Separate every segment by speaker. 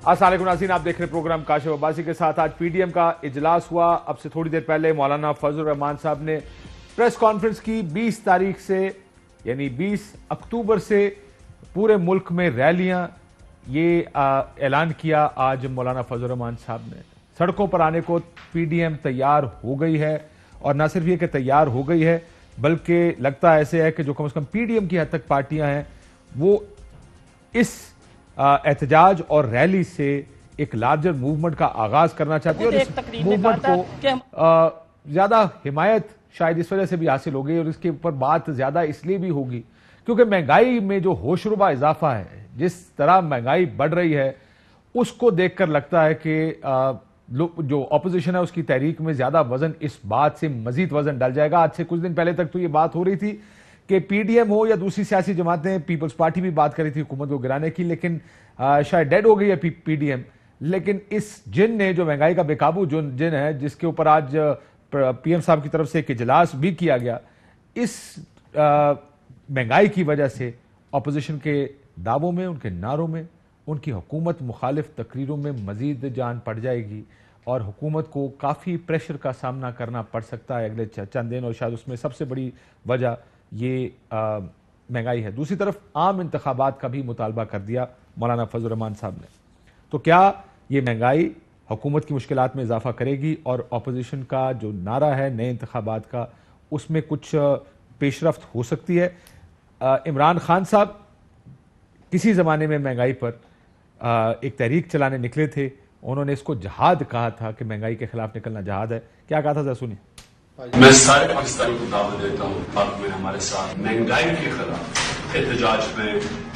Speaker 1: السلام علیکم ناظرین، آپ دیکھ رہے ہیں پروگرام کاشف عباسی کے ساتھ۔ آج پی ڈی ایم کا اجلاس ہوا۔ اب سے تھوڑی دیر پہلے مولانا فضل الرحمان صاحب نے پریس کانفرنس کی۔ 20 تاریخ سے یعنی 20 اکتوبر سے پورے ملک میں ریلیاں، یہ اعلان کیا آج مولانا فضل الرحمان صاحب نے۔ سڑکوں پر آنے کو پی ڈی ایم تیار ہو گئی ہے، اور نہ صرف یہ کہ تیار ہو گئی ہے بلکہ لگتا ایسے ہے کہ جو کم از کم پی ڈی ایم کی حد تک پارٹیاں ہیں وہ اس احتجاج اور ریلی سے ایک لارجر موومنٹ کا آغاز کرنا چاہتی ہے، اور اس موومنٹ کو زیادہ حمایت شاید اس وجہ سے بھی حاصل ہوگی، اور اس کے اوپر بات زیادہ اس لیے بھی ہوگی کیونکہ مہنگائی میں جو ہوشربا اضافہ ہے، جس طرح مہنگائی بڑھ رہی ہے، اس کو دیکھ کر لگتا ہے کہ جو اپوزیشن ہے اس کی تحریک میں زیادہ وزن اس بات سے مزید وزن ڈل جائے گا۔ آج سے کچھ دن پہلے تک تو یہ بات ہو رہی تھی کہ پی ڈی ایم ہو یا دوسری سیاسی جماعتیں، پیپلز پارٹی بھی بات کر رہی تھی حکومت کو گرانے کی، لیکن شاید ڈیڈ ہو گئی ہے پی ڈی ایم۔ لیکن اس جن نے، جو مہنگائی کا بے قابو جن ہے، جس کے اوپر آج پی ایم صاحب کی طرف سے ایک اجلاس بھی کیا گیا، اس مہنگائی کی وجہ سے اپوزیشن کے دعووں میں، ان کے نعروں میں، ان کی حکومت مخالف تقریروں میں مزید جان پڑ جائے گی، اور حکومت کو کافی پریشر کا سامنا کرنا پڑ سکتا ہے اگلے چند دن، اور شاید اس میں سب سے بڑی وجہ یہ مہنگائی ہے۔ دوسری طرف عام انتخابات کا بھی مطالبہ کر دیا مولانا فضل الرحمان صاحب نے۔ تو کیا یہ مہنگائی حکومت کی مشکلات میں اضافہ کرے گی، اور اپوزیشن کا جو نعرہ ہے نئے انتخابات کا، اس میں کچھ پیش رفت ہو سکتی ہے؟ عمران خان صاحب کسی زمانے میں مہنگائی پر ایک تحریک چلانے نکلے تھے، انہوں نے اس کو جہاد کہا تھا کہ مہنگائی کے خلاف نکلنا جہاد ہے۔ کیا کہا تھا ذرا سنیے۔
Speaker 2: میں سارے پاکستانی کو دعوت دیتا ہوں پارک میں ہمارے ساتھ مہنگائی کے خلاف احتجاج میں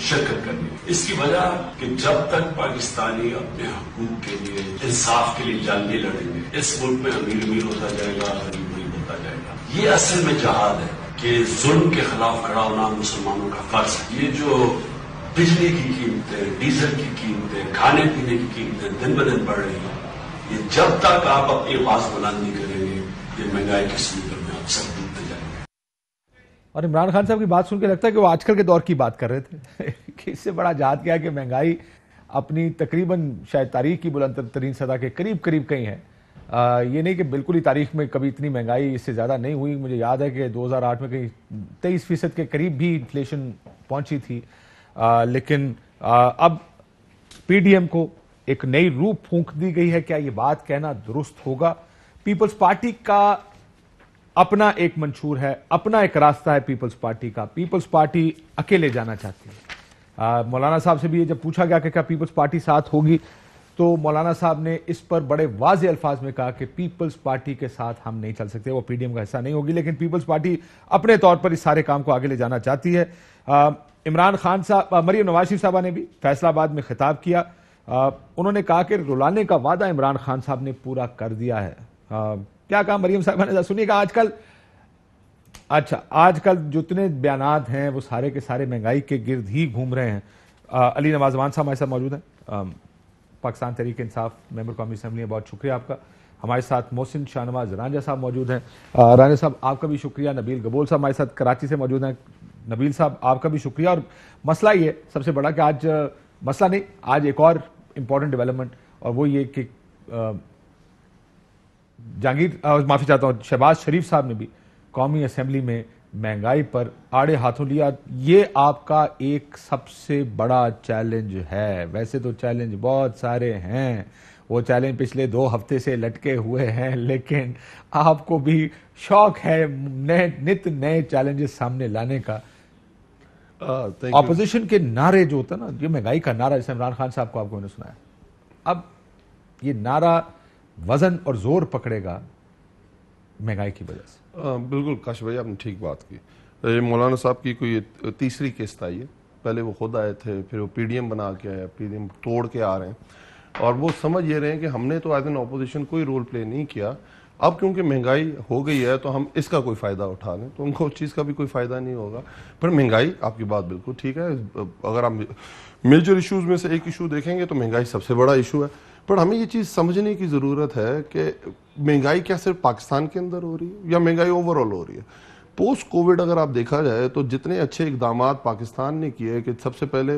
Speaker 2: شرکت کرنی۔ اس کی وجہ کہ جب تک پاکستانی اپنے حقوق کے لیے، انصاف کے لیے جنگ نہیں لڑیں گے، اس ملک میں امیر امیر ہوتا جائے گا، غریب غریب ہوتا جائے گا۔ یہ اصل میں جہاد ہے کہ ظلم کے خلاف کھڑا ہونا مسلمانوں کا فرض ہے۔ یہ جو بجلی کی قیمتیں، ڈیزل کی قیمتیں، کھانے پینے کی قیمتیں دن بدن بڑھ رہی ہیں، یہ جب تک آپ اپنی آواز بلند نہیں کریں گے، یہ مہنگائی کے سمندر میں آپ سب ڈوبتے جائیں گے۔
Speaker 1: اور عمران خان صاحب کی بات سن کے لگتا ہے کہ وہ آج کل کے دور کی بات کر رہے تھے کہ اس سے بڑا جہاد کیا کہ مہنگائی اپنی تقریباً شاید تاریخ کی بلند ترین سطح کے قریب کہیں ہے۔ یہ نہیں کہ بالکل ہی تاریخ میں کبھی اتنی مہنگائی اس سے زیادہ نہیں ہوئی۔ مجھے یاد ہے کہ 2008 میں کہیں 23% کے قریب بھی انفلیشن پہنچی تھی، لیکن اب پی ڈی ایم کو ایک نئی روح پھونک دی گئی ہے۔ کیا یہ بات کہنا درست ہوگا؟ پیپلز پارٹی کا اپنا ایک منشور ہے، اپنا ایک راستہ ہے پیپلز پارٹی کا۔ پیپلز پارٹی اکیلے جانا چاہتی ہے۔ مولانا صاحب سے بھی یہ جب پوچھا گیا کہ کیا پیپلز پارٹی ساتھ ہوگی، تو مولانا صاحب نے اس پر بڑے واضح الفاظ میں کہا کہ پیپلز پارٹی کے ساتھ ہم نہیں چل سکتے، وہ پی ڈی ایم کا حصہ نہیں ہوگی، لیکن پیپلز پارٹی اپنے طور پر اس سارے کام کو آگے لے جانا چاہتی ہے۔ عمران خان صاحب، مریم نواز شریف صاحبہ نے بھی فیصل آباد میں خطاب کیا۔ انہوں نے کہا کہ رلانے کا وعدہ عمران خان صاحب نے پورا کر دیا ہے۔ کیا کہا مریم صاحبہ نے؟ سنیے گا۔ آج کل جتنے بیانات ہیں وہ سارے کے سارے مہنگائی کے گرد ہی گھوم رہے ہیں۔ علی نوازوان صاحب ہمارے ساتھ موجود ہیں، پاکستان تحریک انصاف ممبر قومی اسمبلی ہیں، بہت شکریہ آپ کا۔ ہمارے ساتھ محسن شاہ نواز رانجھا صاحب موجود ہیں، رانجھا صاحب آپ کا بھی شکریہ۔ نبیل گبول صاحب ہمارے ساتھ کراچی سے موجود ہیں، نبیل صاحب آپ کا بھی شکریہ۔ اور مسئلہ یہ سب سے بڑا کہ آج مسئلہ نہیں، آج ایک اور امپورٹنٹ ڈیولپمنٹ، اور وہ یہ کہ معافی چاہتا ہوں، شہباز شریف صاحب نے بھی قومی اسمبلی میں مہنگائی پر آڑے ہاتھوں لیا۔ یہ آپ کا ایک سب سے بڑا چیلنج ہے۔ ویسے تو چیلنج بہت سارے ہیں، وہ چیلنج پچھلے 2 ہفتے سے لٹکے ہوئے ہیں، لیکن آپ کو بھی شوق ہے نئے چیلنجز سامنے لانے کا۔ اپوزیشن کے نعرے جو ہوتا ہے نا، یہ مہنگائی کا نعرہ جیسے عمران خان صاحب کو آپ کو نے سنایا، اب یہ نعرہ وزن اور زور پکڑے گا مہنگائی کی وجہ سے۔
Speaker 3: بالکل کاشف بھائی، آپ نے ٹھیک بات کی۔ مولانا صاحب کی کوئی تیسری قسط آئی ہے، پہلے وہ خود آئے تھے، پھر وہ پی ڈی ایم بنا کے آئے، پی ڈی ایم توڑ کے آ رہے ہیں، اور وہ سمجھ یہ رہے ہیں کہ ہم نے تو ایز این اپوزیشن کوئی رول پلے نہیں کیا، اب کیونکہ مہنگائی ہو گئی ہے تو ہم اس کا کوئی فائدہ اٹھا لیں، تو ان کو اس چیز کا بھی کوئی فائدہ نہیں ہوگا۔ پر مہنگائی، آپ کی بات بالکل ٹھیک ہے، اگر آپ میجر ایشوز میں سے ایک ایشو دیکھیں گے تو مہنگائی سب سے بڑا ایشو ہے۔ پر ہمیں یہ چیز سمجھنے کی ضرورت ہے کہ مہنگائی کیا صرف پاکستان کے اندر ہو رہی ہے یا مہنگائی اوور آل ہو رہی ہے؟ پوسٹ کووڈ اگر آپ دیکھا جائے تو جتنے اچھے اقدامات پاکستان نے کیے کہ سب سے پہلے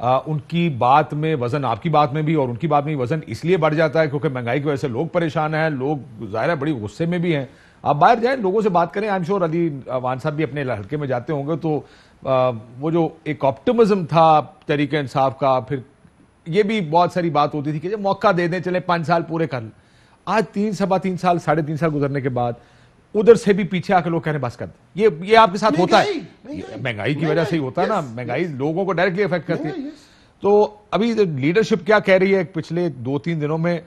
Speaker 1: ان کی بات میں وزن آپ کی بات میں بھی اور ان کی بات میں وزن اس لیے بڑھ جاتا ہے کیونکہ مہنگائی کی وجہ سے لوگ پریشان ہیں, لوگ ظاہر ہے بڑی غصے میں بھی ہیں. آپ باہر جائیں, لوگوں سے بات کریں, آئی ایم شیور علی وان صاحب بھی اپنے حلقے میں جاتے ہوں گے, تو وہ جو ایک آپٹمزم تھا تحریک انصاف کا, پھر یہ بھی بہت ساری بات ہوتی تھی کہ جب موقع دے دیں, چلے 5 سال پورے کر لیں. آج 3 سوا 3 سال 3.5 سال گزرنے کے بعد ادھر سے بھی پیچھے آ کے لوگ کہنے بس کر دیں. یہ آپ کے ساتھ ہوتا ہے, مہنگائی کی وجہ سے ہی ہوتا ہے نا, مہنگائی لوگوں کو ڈائریکٹلی افیکٹ کرتی ہے. تو ابھی لیڈرشپ کیا کہہ رہی ہے؟ پچھلے 2-3 دنوں میں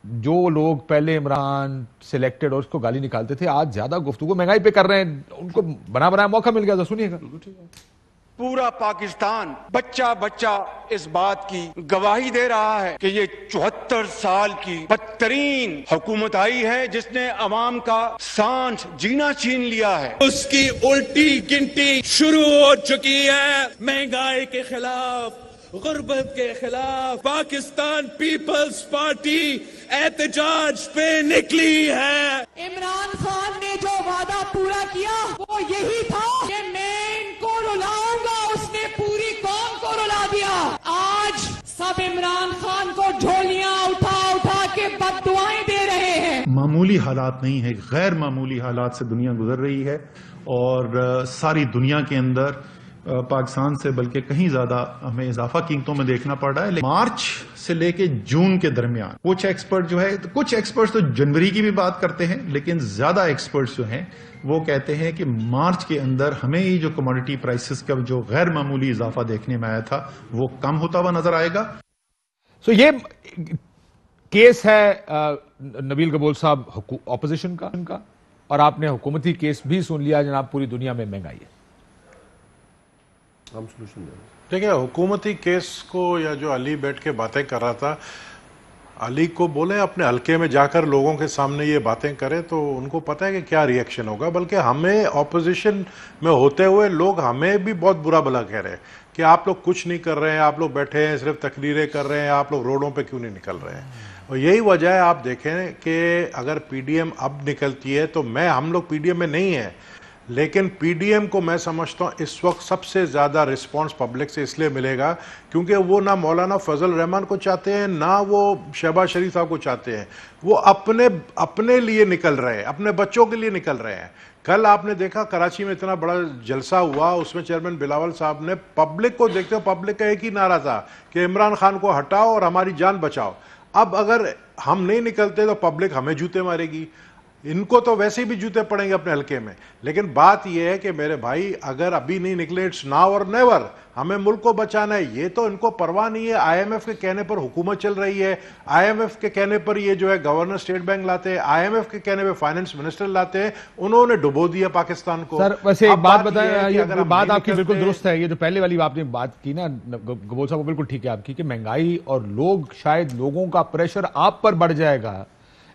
Speaker 1: جو لوگ پہلے عمران سلیکٹڈ اور اس کو گالی نکالتے تھے, آج زیادہ گفتگو مہنگائی پہ کر رہے ہیں, ان کو بنا بنایا موقع مل گیا. تو سنیے گا.
Speaker 4: پورا پاکستان بچہ بچہ اس بات کی گواہی دے رہا ہے کہ یہ 74 سال کی بدترین حکومت آئی ہے جس نے عوام کا سانس جینا چھین لیا ہے.
Speaker 5: اس کی الٹی گنتی شروع ہو چکی ہے. مہنگائی کے خلاف, غربت کے خلاف پاکستان پیپلز پارٹی احتجاج پہ نکلی ہے.
Speaker 6: عمران خان نے جو وعدہ پورا کیا وہ یہی تھا کہ میں ان کو رلاؤں گا, اس نے پوری قوم کو رلا دیا. آج سب عمران خان کو جھولیاں اٹھا اٹھا کے بد دعائیں دے رہے ہیں.
Speaker 7: معمولی حالات نہیں ہے, غیر معمولی حالات سے دنیا گزر رہی ہے, اور ساری دنیا کے اندر پاکستان سے بلکہ کہیں زیادہ ہمیں اضافہ قیمتوں میں دیکھنا پڑ رہا ہے. مارچ سے لے کے جون کے درمیان کچھ ایکسپرٹ جو ہے, کچھ ایکسپرٹس تو جنوری کی بھی بات کرتے ہیں, لیکن زیادہ ایکسپرٹس جو ہیں وہ کہتے ہیں کہ مارچ کے اندر ہمیں یہ جو کموڈٹی پرائسز کا جو غیر معمولی اضافہ دیکھنے میں آیا تھا وہ کم ہوتا ہوا نظر آئے گا.
Speaker 1: سو یہ کیس ہے نبیل گبول صاحب اپوزیشن کا, اور آپ نے حکومتی کیس بھی سن لیا جناب. پوری دنیا میں مہنگائی ہے.
Speaker 3: ہم سولوشن دیں.
Speaker 8: دیکھیں, حکومتی کیس کو یا جو علی بیٹھ کے باتیں کر رہا تھا, علی کو بولیں اپنے حلقے میں جا کر لوگوں کے سامنے یہ باتیں کرے تو ان کو پتہ ہے کہ کیا ری ایکشن ہوگا. بلکہ ہمیں اپوزیشن میں ہوتے ہوئے لوگ ہمیں بھی بہت برا بھلا کہہ رہے ہیں کہ آپ لوگ کچھ نہیں کر رہے ہیں, آپ لوگ بیٹھے ہیں صرف تقریریں کر رہے ہیں, آپ لوگ روڈوں پہ کیوں نہیں نکل رہے ہیں. اور یہی وجہ ہے, آپ دیکھیں کہ اگر پی ڈی ایم اب نکلتی ہے تو ہم لوگ پی ڈی ایم میں نہیں ہیں, لیکن پی ڈی ایم کو میں سمجھتا ہوں اس وقت سب سے زیادہ رسپانس پبلک سے اس لیے ملے گا کیونکہ وہ نہ مولانا فضل الرحمان کو چاہتے ہیں نہ وہ شہباز شریف صاحب کو چاہتے ہیں. وہ اپنے لیے نکل رہے ہیں, اپنے بچوں کے لیے نکل رہے ہیں. کل آپ نے دیکھا کراچی میں اتنا بڑا جلسہ ہوا, اس میں چیئرمین بلاول صاحب نے پبلک کو دیکھتے ہو, پبلک کا ایک ہی نعرہ تھا کہ عمران خان کو ہٹاؤ اور ہماری جان بچاؤ. اب اگر ہم نہیں نکلتے تو پبلک ہمیں جوتے مارے گی. ان کو تو ویسے بھی جوتے پڑیں گے اپنے حلقے میں. لیکن بات یہ ہے کہ میرے بھائی اگر ابھی نہیں نکلے, اٹس ناؤ اور نیور, ہمیں ملک کو بچانا ہے. یہ تو ان کو پرواہ نہیں ہے. آئی ایم ایف کے کہنے پر حکومت چل رہی ہے, آئی ایم ایف کے کہنے پر یہ جو ہے گورنر اسٹیٹ بینک لاتے ہیں, آئی ایم ایف کے کہنے پہ فائنانس منسٹر لاتے ہیں, انہوں نے ڈبو دیا پاکستان کو.
Speaker 1: سر ویسے ایک بات بتائیں, یہ بات آپ کی بالکل درست ہے. یہ جو پہلے والی آپ نے بات کی نا گبول صاحب, وہ بالکل ٹھیک ہے آپ کی, کہ مہنگائی اور شاید لوگوں کا پریشر آپ پر بڑھ جائے گا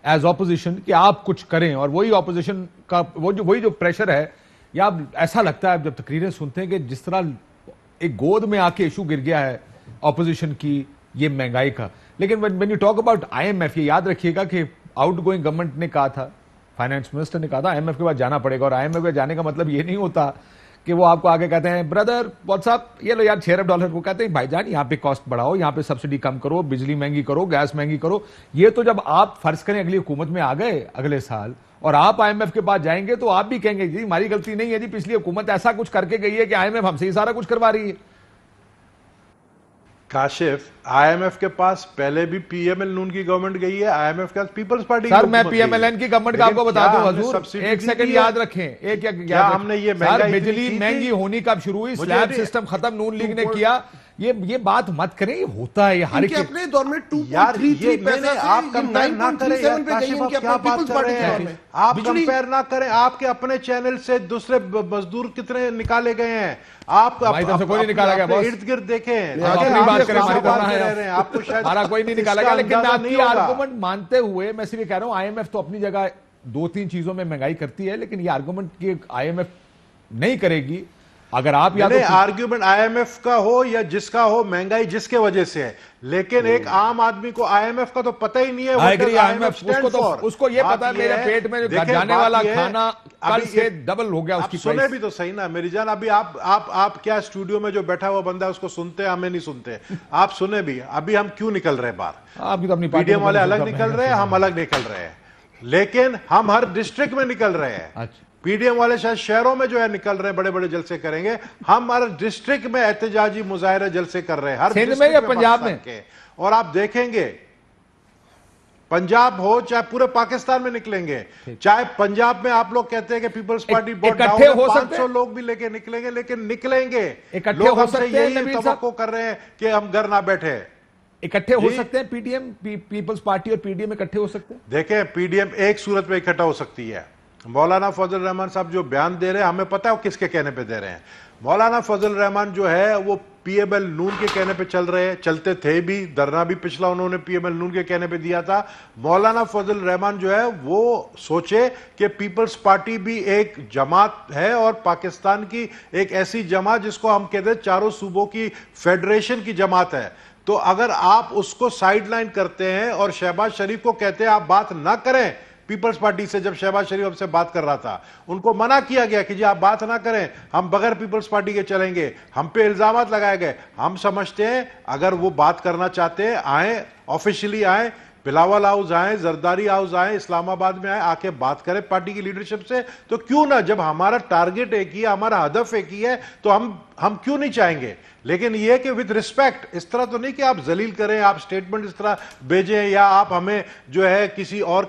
Speaker 1: ایز اپوزیشن کہ آپ کچھ کریں, اور وہی اپوزیشن کا وہی جو پریشر ہے, یا ایسا لگتا ہے جب تقریریں سنتے ہیں کہ جس طرح ایک گود میں آ کے ایشو گر گیا ہے اپوزیشن کی یہ مہنگائی کا. لیکن when you talk about IMF, یہ یاد رکھیے گا کہ آؤٹ گوئنگ گورنمنٹ نے کہا تھا, فائنانس منسٹر نے کہا تھا IMF کے بعد جانا پڑے گا. اور IMF کے جانے کا مطلب یہ نہیں ہوتا کہ وہ آپ کو آگے کہتے ہیں بردر واٹس اپ, یہ لو یار $6 وہ کہتے ہیں بھائی جان یہاں پہ کاسٹ بڑھاؤ, یہاں پہ سبسڈی کم کرو, بجلی مہنگی کرو, گیس مہنگی کرو. یہ تو جب آپ فرض کریں اگلی حکومت میں آ گئے اگلے سال اور آپ IMF کے پاس جائیں گے تو آپ بھی کہیں گے جی ہماری غلطی نہیں ہے جی, پچھلی حکومت ایسا کچھ کر کے گئی ہے کہ IMF ہم سے ہی سارا کچھ کروا رہی ہے.
Speaker 8: کاشف, آئی ایم ایف کے پاس پہلے بھی پی ایم ایل نون کی گورنمنٹ گئی ہے, آئی ایم ایف کے پاس پیپلز پارٹی.
Speaker 1: سر میں پی ایم ایل این کی گورنمنٹ کا آپ کو بتا دوں حضور, ایک سیکنڈ یاد رکھیں, ایک
Speaker 8: ہم نے یہ
Speaker 1: بجلی مہنگی ہونی کب شروع ہوئی, سلیب سسٹم ختم نون لیگ نے کیا. یہ بات مت کریں, یہ ہوتا ہے, یہ ہر ایک
Speaker 9: اپنے دور میں 2.33 پیسہ سے
Speaker 8: آپ کمپیر نہ کریں, کیا بات کر رہے ہیں آپ, کمپیر نہ کریں. آپ کے اپنے چینل سے دوسرے مزدور کتنے نکالے گئے ہیں, آپ
Speaker 1: کوئی نہیں نکالا گیا,
Speaker 8: ارد گرد دیکھیں,
Speaker 1: ہمارا کوئی نہیں نکالا گیا. لیکن میں آپ کی آرگومنٹ مانتے ہوئے میں صرف یہ کہہ رہا ہوں, IMF تو اپنی جگہ 2-3 چیزوں میں مہنگائی کرتی ہے, لیکن یہ آرگومنٹ کی IMF نہیں کرے گی اگر آپ
Speaker 8: آرگیومنٹ آئی ایم ایف کا ہو یا جس کا ہو, مہنگائی جس کے وجہ سے ہے, لیکن ایک عام آدمی کو آئی ایم ایف کا تو پتہ ہی نہیں ہے.
Speaker 1: اس کو یہ پتا ہے میرے پیٹ میں جانے والا کھانا کل سے ڈبل ہو گیا. اس کی
Speaker 8: سنے بھی تو صحیح نا میری جان. ابھی آپ کیا اسٹوڈیو میں جو بیٹھا ہوا بندہ ہے اس کو سنتے ہیں, ہمیں نہیں سنتے. آپ سنے بھی ابھی ہم کیوں نکل رہے باہر, پی ڈی ایم والے الگ نکل رہے ہیں, ہم الگ نکل رہے ہیں, لیکن ہم ہر ڈسٹرکٹ میں نکل رہے ہیں. پی ڈی ایم والے شاید شہروں میں جو ہے نکل رہے ہیں, بڑے بڑے جلسے کریں گے. ہم ہر ڈسٹرکٹ میں احتجاجی مظاہرے جلسے کر رہے ہیں, ہر ڈسٹرکٹ میں پنجاب میں. اور آپ دیکھیں گے پنجاب ہو چاہے پورے پاکستان میں نکلیں گے. چاہے پنجاب میں آپ لوگ کہتے ہیں کہ پیپلز پارٹی بہت ڈاؤن ہے, 500 لوگ بھی لے کے نکلیں گے, لیکن نکلیں گے. لوگ ہم سے یہی توقع کر رہے ہیں کہ ہم گھر نہ بیٹھے.
Speaker 1: اکٹھے ہو سکتے ہیں P D M, peoples party اور پی ڈی ایم اکٹھے ہو سکتے ہیں؟
Speaker 8: دیکھیں پی ڈی ایم ایک صورت میں اکٹھا ہو سکتی ہے. مولانا فضل الرحمان صاحب جو بیان دے رہے ہیں, ہمیں پتہ ہے وہ کس کے کہنے پہ دے رہے ہیں. مولانا فضل الرحمان جو ہے وہ پی ایم ایل نون کے کہنے پہ چلتے تھے بھی. دھرنا بھی پچھلا انہوں نے پی ایم ایل نون کے کہنے پہ دیا تھا. مولانا فضل الرحمان جو ہے وہ سوچے کہ پیپلز پارٹی بھی ایک جماعت ہے, اور پاکستان کی ایک ایسی جماعت جس کو ہم کہتے ہیں چاروں صوبوں کی فیڈریشن کی جماعت ہے. تو اگر آپ اس کو سائیڈ لائن کرتے ہیں اور شہباز شریف کو کہتے ہیں آپ بات نہ کریں پیپلز پارٹی سے, جب شہباز شریف ہم سے بات کر رہا تھا ان کو منع کیا گیا کہ جی آپ بات نہ کریں, ہم بغیر پیپلز پارٹی کے چلیں گے, ہم پہ الزامات لگائے گئے. ہم سمجھتے ہیں اگر وہ بات کرنا چاہتے ہیں آئیں, آفیشلی آئیں, بلاول ہاؤس آئیں, زرداری ہاؤس آئیں, اسلام آباد میں آئیں, آ کے بات کریں پارٹی کی لیڈرشپ سے. تو کیوں نہ, جب ہمارا ٹارگٹ ایک ہی ہے, ہمارا ہدف ایک ہی ہے, تو ہم کیوں نہیں چاہیں گے. لیکن یہ کہ وتھ رسپیکٹ, اس طرح تو نہیں کہ آپ ذلیل کریں, آپ سٹیٹمنٹ اس طرح بھیجیں, یا آپ ہمیں جو ہے کسی اور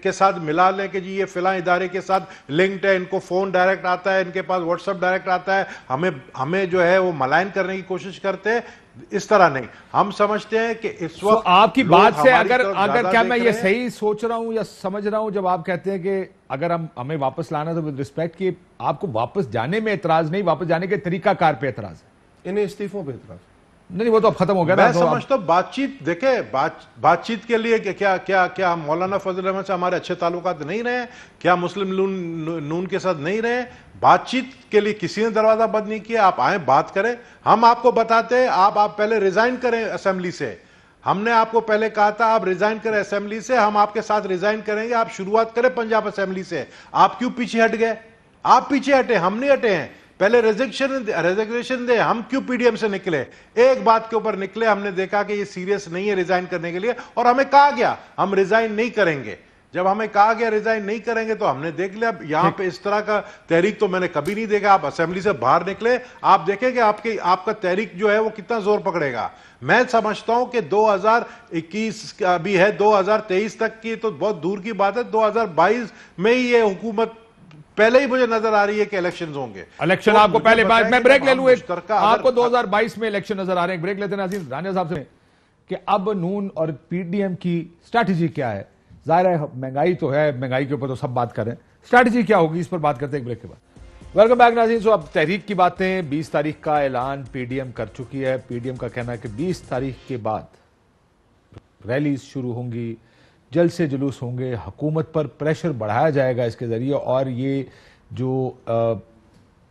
Speaker 8: کے ساتھ ملا لیں کہ جی یہ فلاں ادارے کے ساتھ لنکڈ ہے, ان کو فون ڈائریکٹ آتا ہے, ان کے پاس واٹس ایپ ڈائریکٹ آتا ہے, ہمیں جو ہے وہ ملائن کرنے کی کوشش کرتے ہیں. اس طرح نہیں. ہم سمجھتے ہیں کہ اس وقت
Speaker 1: آپ کی بات سے اگر کیا میں یہ صحیح سوچ رہا ہوں یا سمجھ رہا ہوں جب آپ کہتے ہیں کہ اگر ہمیں واپس لانا تو ود رسپیکٹ, کہ آپ کو واپس جانے میں اعتراض نہیں, واپس جانے کے طریقہ کار پہ اعتراض ہے,
Speaker 3: انہیں استعفوں پہ اعتراض
Speaker 1: نہیں, وہ تو اب ختم ہو گیا.
Speaker 8: میں سمجھتا ہوں بات چیت, دیکھیں بات چیت کے لیے کیا مولانا فضل الرحمان سے ہمارے اچھے تعلقات نہیں رہے, کیا مسلم نون کے ساتھ نہیں رہے. بات چیت کے لیے کسی نے دروازہ بند نہیں کیا. آپ آئیں بات کریں, ہم آپ کو بتاتے ہیں آپ پہلے ریزائن کریں اسمبلی سے. ہم نے آپ کو پہلے کہا تھا آپ ریزائن کریں اسمبلی سے, ہم آپ کے ساتھ ریزائن کریں گے, آپ شروعات کریں پنجاب اسمبلی سے. آپ کیوں پیچھے ہٹ گئے؟ آپ پیچھے ہٹے, ہم نہیں ہٹے ہیں. پہلے ریزگنیشن دے. ہم کیوں پی ڈی ایم سے نکلے؟ ایک بات کے اوپر نکلے, ہم نے دیکھا کہ یہ سیریس نہیں ہے ریزائن کرنے کے لیے, اور ہمیں کہا گیا ہم ریزائن نہیں کریں گے. جب ہمیں کہا گیا ریزائن نہیں کریں گے تو ہم نے دیکھ لیا. یہاں پہ اس طرح کا تحریک تو میں نے کبھی نہیں دیکھا. آپ اسمبلی سے باہر نکلے, آپ دیکھیں کہ آپ کا تحریک جو ہے وہ کتنا زور پکڑے گا. میں سمجھتا ہوں کہ 2021 ابھی ہے, 2023 تک کی تو بہت دور کی بات ہے. 2022 میں ہی یہ حکومت پہلے ہی مجھے نظر آ رہی ہے کہ الیکشنز ہوں گے.
Speaker 1: الیکشن آپ کو پہلے بات, میں بریک لے لوں, آپ کو 2022 میں الیکشن نظر آ رہے ہیں. بریک لیتے ہیں ناظرین. رانجھا صاحب سے کہ اب نون اور پی ڈی ایم کی اسٹریٹجی کیا ہے؟ ظاہر ہے مہنگائی تو ہے, مہنگائی کے اوپر تو سب بات کر رہے ہیں, اسٹریٹجی کیا ہوگی اس پر بات کرتے ہیں ایک بریک کے بعد. ویلکم بیک ناظرین. سو اب تحریک کی باتیں, 20 تاریخ کا اعلان پی ڈی ایم کر چکی ہے. پی ڈی ایم کا کہنا ہے کہ 20 تاریخ کے بعد ریلیز شروع ہوں گی, جلسے جلوس ہوں گے, حکومت پر پریشر بڑھایا جائے گا اس کے ذریعے. اور یہ جو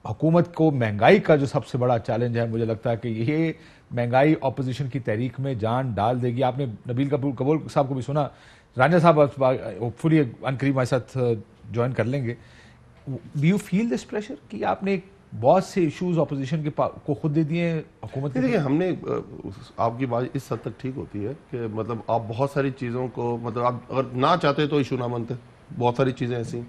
Speaker 1: حکومت کو مہنگائی کا جو سب سے بڑا چیلنج ہے, مجھے لگتا ہے کہ یہ مہنگائی اپوزیشن کی تحریک میں جان ڈال دے گی. آپ نے نبیل کپور صاحب کو بھی سنا, رانجھا صاحب ہوپ فلی عنقریب ہمارے ساتھ جوائن کر لیں گے. Do you feel this pressure کہ آپ نے بہت سے ایشوز اپوزیشن کو خود دے دیے حکومت کے؟
Speaker 3: دیکھیے ہم نے, آپ کی بات اس حد تک ٹھیک ہوتی ہے کہ مطلب آپ بہت ساری چیزوں کو, مطلب آپ اگر نہ چاہتے تو ایشو نہ بنتے, بہت ساری چیزیں ایسی.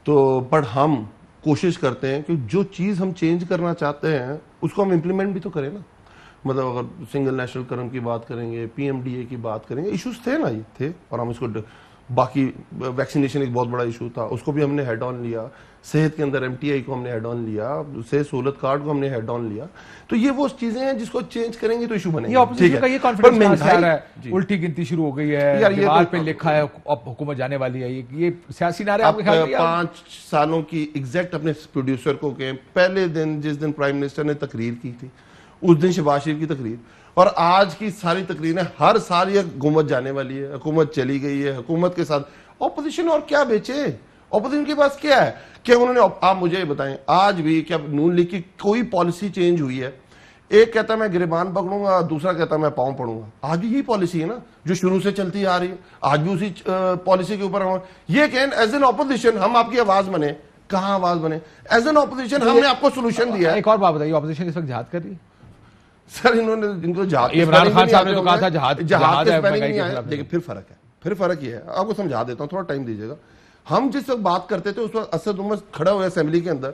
Speaker 3: تو بٹ ہم کوشش کرتے ہیں کہ جو چیز ہم چینج کرنا چاہتے ہیں اس کو ہم امپلیمنٹ بھی تو کریں نا. مطلب اگر سنگل نیشنل کرم کی بات کریں گے, پی ایم ڈی اے کی بات کریں گے, ایشوز تھے نا, یہ تھے, اور ہم اس کو, باقی ویکسینیشن ایک بہت بڑا ایشو تھا, اس کو بھی ہم نے ہیڈ آن لیا. صحت کے اندر ایم ٹی آئی کو ہم نے ہیڈ آن لیا, صحت سہولت کارڈ کو ہم نے ہیڈ آن لیا. تو یہ وہ چیزیں ہیں جس کو چینج کریں گے تو ایشو بنے گا.
Speaker 1: یہ اپوزیشن کا یہ کانفیڈنس آ رہا ہے, الٹی گنتی شروع ہو گئی ہے, دیوار پہ لکھا ہے اب حکومت جانے والی ہے. یہ سیاسی نعرے آپ کے خیال میں
Speaker 3: 5 سالوں کی ایگزیکٹ اپنے پروڈیوسر کو کہ پہلے دن جس دن پرائم منسٹر نے تقریر کی تھی اس دن شہباز شریف کی تقریر, اور آج کی ساری تقریریں ہر سال یہ حکومت جانے والی ہے, حکومت چلی گئی ہے, حکومت کے ساتھ اپوزیشن اور کیا بیچے. اپوزیشن کے پاس کیا ہے؟ کیا انہوں نے, آپ مجھے یہ بتائیں, آج بھی کیا نون لیگ کی کوئی پالیسی چینج ہوئی ہے؟ ایک کہتا ہے میں گریبان پکڑوں گا, دوسرا کہتا ہے میں پاؤں پڑوں گا. آج بھی یہی پالیسی ہے نا جو شروع سے چلتی آ رہی ہے, آج بھی اسی پالیسی کے اوپر. یہ کہیں ایز این اپوزیشن ہم آپ کی آواز بنے, کہاں آواز بنے؟ ایز این اپوزیشن ہم نے آپ کو سولوشن دیا ہے.
Speaker 1: ایک اور بات بتائیے, اپوزیشن اس وقت جہاد کر رہی ہے
Speaker 3: سر؟ انہوں نے ان کو جہاد,
Speaker 1: عمران خان صاحب نے تو کہا تھا جہاد
Speaker 3: کے اسپیلنگ نہیں آیا. لیکن پھر فرق ہے, پھر فرق یہ ہے, آپ کو سمجھا دیتا ہوں, تھوڑا ٹائم دیجیے گا. ہم جس وقت بات کرتے تھے اس وقت اسد عمر کھڑا ہوا اسمبلی کے اندر,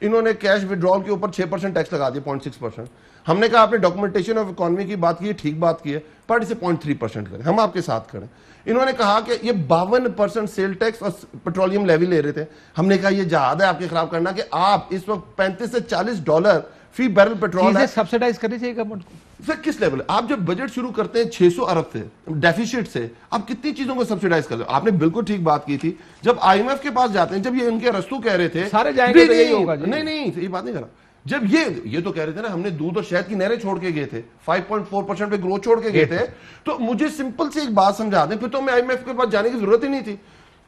Speaker 3: انہوں نے کیش وڈرال کے اوپر 6% ٹیکس لگا دیا, 0.6%. ہم نے کہا آپ نے ڈاکومنٹیشن آف اکانومی کی بات کی ہے, ٹھیک بات کی ہے, پر اسے 0.3% کریں, ہم آپ کے ساتھ کریں. انہوں نے کہا کہ یہ 52% سیل ٹیکس اور پیٹرولیم لیوی لے رہے تھے. ہم نے کہا یہ جہاد ہے آپ کے خلاف کرنا کہ آپ اس وقت $35 سے $40 فی بیرل پیٹرول ہے
Speaker 1: سبسیڈائز کرنی چاہیے گورنمنٹ کو.
Speaker 3: سر کس لیول ہے؟ آپ جب بجٹ شروع کرتے ہیں 600 ارب سے ڈیفیسٹ سے, آپ کتنی چیزوں کو سبسیڈائز کرتے ہیں؟ آپ نے بالکل ٹھیک بات کی تھی. جب آئی ایم ایف کے پاس جاتے ہیں, جب یہ ان کے رستو کہہ رہے تھے
Speaker 1: سارے جائیں گے تو یہی ہوگا.
Speaker 3: نہیں یہ بات نہیں کر رہا. جب یہ تو کہہ رہے تھے نا ہم نے دودھ اور شہد کی نہریں چھوڑ کے گئے تھے, 5.4% پہ گروتھ چھوڑ کے گئے تھے, تو مجھے سمپل سے ایک بات سمجھا دیں, پھر تو ہمیں آئی ایم ایف کے پاس جانے کی ضرورت ہی نہیں تھی.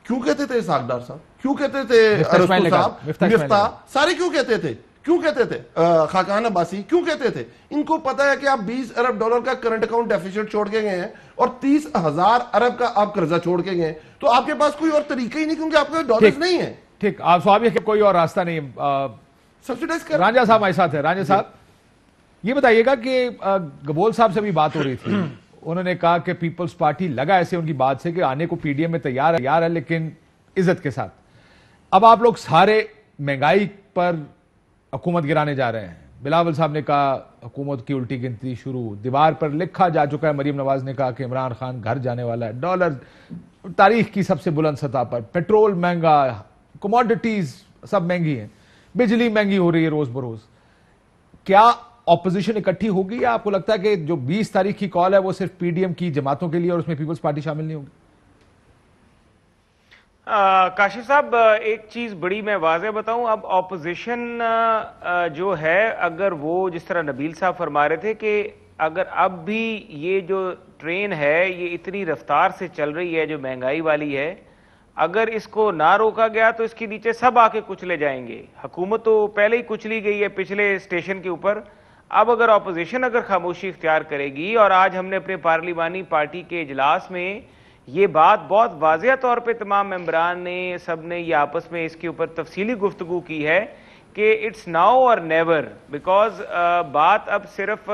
Speaker 3: کیوں کہتے تھے اسحاق ڈار صاحب, کیوں کہتے تھے رستو صاحب, مفتاح, سارے کیوں کہتے تھے, خاقان عباسی کیوں کہتے تھے؟ ان کو پتا ہے کہ آپ $20 ارب کا کرنٹ اکاؤنٹ ڈیفیسٹ چھوڑ کے گئے ہیں اور 30,000 ارب کا آپ قرضہ چھوڑ کے گئے ہیں, تو آپ کے پاس کوئی اور طریقہ ہی نہیں, کیونکہ آپ کے ڈالرز نہیں ہیں.
Speaker 1: ٹھیک, آپ سواب یہ کہ کوئی اور راستہ نہیں.
Speaker 3: سبسیڈائز کر.
Speaker 1: رانجھا صاحب ہمارے ساتھ ہے. رانجھا صاحب یہ بتائیے گا کہ گبول صاحب سے بھی بات ہو رہی تھی, انہوں نے کہا کہ پیپلز پارٹی لگا ایسے ان کی بات سے کہ آنے کو پی ڈی ایم میں تیار ہے لیکن عزت کے ساتھ. اب آپ لوگ سارے مہنگائی پر حکومت گرانے جا رہے ہیں. بلاول صاحب نے کہا حکومت کی الٹی گنتی شروع, دیوار پر لکھا جا چکا ہے, مریم نواز نے کہا کہ عمران خان گھر جانے والا ہے, ڈالر تاریخ کی سب سے بلند سطح پر, پیٹرول مہنگا, کموڈٹیز سب مہنگی ہیں, بجلی مہنگی ہو رہی ہے روز بروز. کیا اپوزیشن اکٹھی ہوگی یا آپ کو لگتا ہے کہ جو 20 تاریخ کی کال ہے وہ صرف پی ڈی ایم کی جماعتوں کے لیے اور اس میں پیپلز پارٹی شامل نہیں ہوگی؟
Speaker 10: کاشف صاحب ایک چیز بڑی میں واضح بتاؤں, اب اپوزیشن جو ہے, اگر وہ جس طرح نبیل صاحب فرما رہے تھے کہ اگر اب بھی یہ جو ٹرین ہے یہ اتنی رفتار سے چل رہی ہے جو مہنگائی والی ہے, اگر اس کو نہ روکا گیا تو اس کے نیچے سب آ کے کچلے جائیں گے. حکومت تو پہلے ہی کچلی گئی ہے پچھلے اسٹیشن کے اوپر. اب اگر اپوزیشن اگر خاموشی اختیار کرے گی, اور آج ہم نے اپنے پارلیمانی پارٹی کے اجلاس میں یہ بات بہت واضح طور پہ تمام ممبران نے, سب نے یہ آپس میں اس کے اوپر تفصیلی گفتگو کی ہے کہ اٹس ناؤ اور نیور, بیکاز بات اب صرف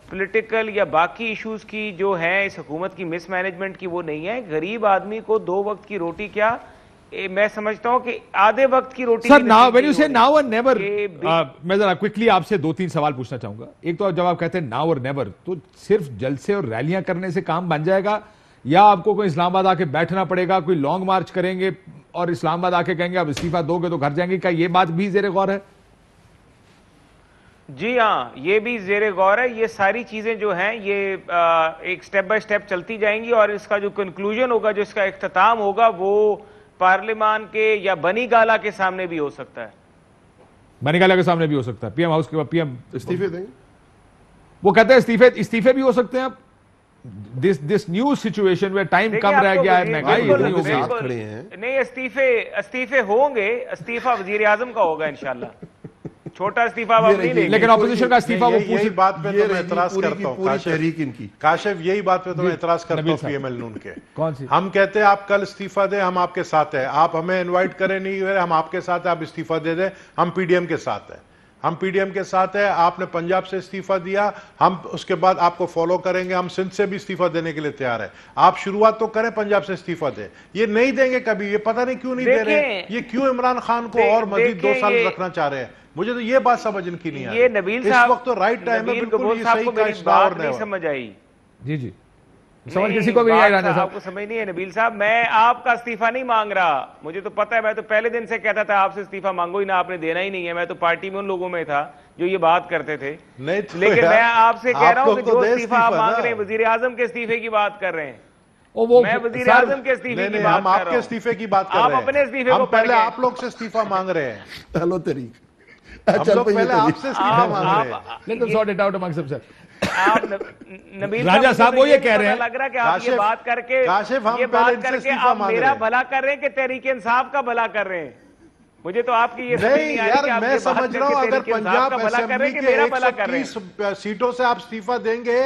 Speaker 10: پولیٹیکل یا باقی ایشوز کی جو ہیں اس حکومت کی مس مینجمنٹ کی وہ نہیں ہے. غریب آدمی کو 2 وقت کی روٹی کیا, میں سمجھتا ہوں کہ آدھے وقت کی روٹی.
Speaker 1: سر when you say now or never, میں ذرا کوئکلی آپ سے 2-3 سوال پوچھنا چاہوں گا. ایک تو جب آپ کہتے ہیں now or never, تو صرف جلسے اور ریلیاں کرنے سے کام بن جائے گا یا آپ کو کوئی اسلام آباد آ کے بیٹھنا پڑے گا, کوئی لانگ مارچ کریں گے اور اسلام آباد آ کے کہیں گے آپ استعفیٰ دو گے تو گھر جائیں گے؟ کیا یہ بات بھی زیر غور ہے؟
Speaker 10: جی ہاں, یہ بھی زیر غور ہے. یہ ساری چیزیں جو ہیں یہ ایک سٹیپ بائی سٹیپ چلتی جائیں گی, اور اس کا جو کنکلوژن ہوگا, جو اس کا اختتام ہوگا, وہ پارلیمان کے یا بنی گالا کے سامنے بھی ہو سکتا ہے.
Speaker 1: بنی گالا کے سامنے بھی ہو سکتا ہے. پی ایم ہاؤس کے پی ایم
Speaker 3: استعفے دیں گے,
Speaker 1: وہ کہتے ہیں استعفے بھی ہو سکتے ہیں. اب this new situation where time کم رہ گیا ہے, مہنگائی اتنی ہو گئی,
Speaker 10: نہیں استعفے ہوں گے. استعفیٰ وزیر اعظم کا ہوگا انشاءاللہ, چھوٹا استعفیٰ آپ نہیں لیں گے.
Speaker 1: لیکن اپوزیشن کا استعفیٰ وہ
Speaker 8: یہی بات پہ تو میں اعتراض کرتا ہوں کاشف, یہی بات پہ تو میں اعتراض کرتا ہوں پی ایم ایل نون کے.
Speaker 1: کون سی؟
Speaker 8: ہم کہتے ہیں آپ کل استعفیٰ دیں, ہم آپ کے ساتھ ہیں. آپ ہمیں انوائٹ کریں نہیں, ہم آپ کے ساتھ ہیں, آپ استعفیٰ دے دیں, ہم پی ڈی ایم کے ساتھ ہیں. ہم پی ڈی ایم کے ساتھ ہیں. آپ نے پنجاب سے استعفیٰ دیا, ہم اس کے بعد آپ کو فالو کریں گے. ہم سندھ سے بھی استعفیٰ دینے کے لیے تیار ہیں. آپ شروعات تو کریں, پنجاب سے استعفیٰ دیں. یہ نہیں دیں گے کبھی, یہ پتہ نہیں کیوں نہیں دے رہے, یہ کیوں عمران خان کو اور مزید 2 سال رکھنا چاہ رہے ہیں. مجھے تو یہ بات سمجھ ان کی نہیں آئی.
Speaker 10: یہ نبیل صاحب
Speaker 8: اس وقت تو رائٹ ٹائم ہے, بالکل یہ صحیح کا
Speaker 10: بات نہیں سمجھ آئی.
Speaker 1: جی سمجھ کسی کو بھی نہیں آئی. رانجھا صاحب
Speaker 10: آپ کو سمجھ نہیں ہے نبیل صاحب, میں آپ کا استعفیٰ نہیں مانگ رہا. مجھے تو پتہ ہے, میں تو پہلے دن سے کہتا تھا آپ سے استعفیٰ مانگو ہی نہ, آپ نے دینا ہی نہیں ہے. میں تو پارٹی میں ان لوگوں میں تھا جو یہ بات کرتے تھے. لیکن میں آپ سے کہہ رہا ہوں کہ جو استعفیٰ آپ مانگ رہے ہیں, وزیر اعظم کے استعفے کی بات کر رہے ہیں. میں وزیر اعظم کے استعفے کی بات کر رہا ہوں.
Speaker 8: ہم آپ کے استعفے کی بات کر رہے ہیں.
Speaker 10: آپ اپنے استعفے کو
Speaker 8: پہلے آپ لوگ سے استعفیٰ مانگ رہے ہیں.
Speaker 3: چلو طریق
Speaker 8: ہم لوگ پہلے آپ سے استعفیٰ مانگ رہے ہیں.
Speaker 1: Let them sort it out amongst themselves.
Speaker 10: آپ نبیل
Speaker 1: راجہ صاحب وہ یہ کہہ رہے ہیں
Speaker 10: لگ رہا کہ آپ یہ بات کر کے آپ میرا بھلا کر رہے ہیں کہ تحریک انصاف کا بھلا کر رہے ہیں. مجھے تو آپ کی یہ
Speaker 8: نہیں یار میں سمجھ رہا ہوں اگر پنجاب اسمبلی کے 130 سیٹوں سے آپ استعفیٰ دیں گے,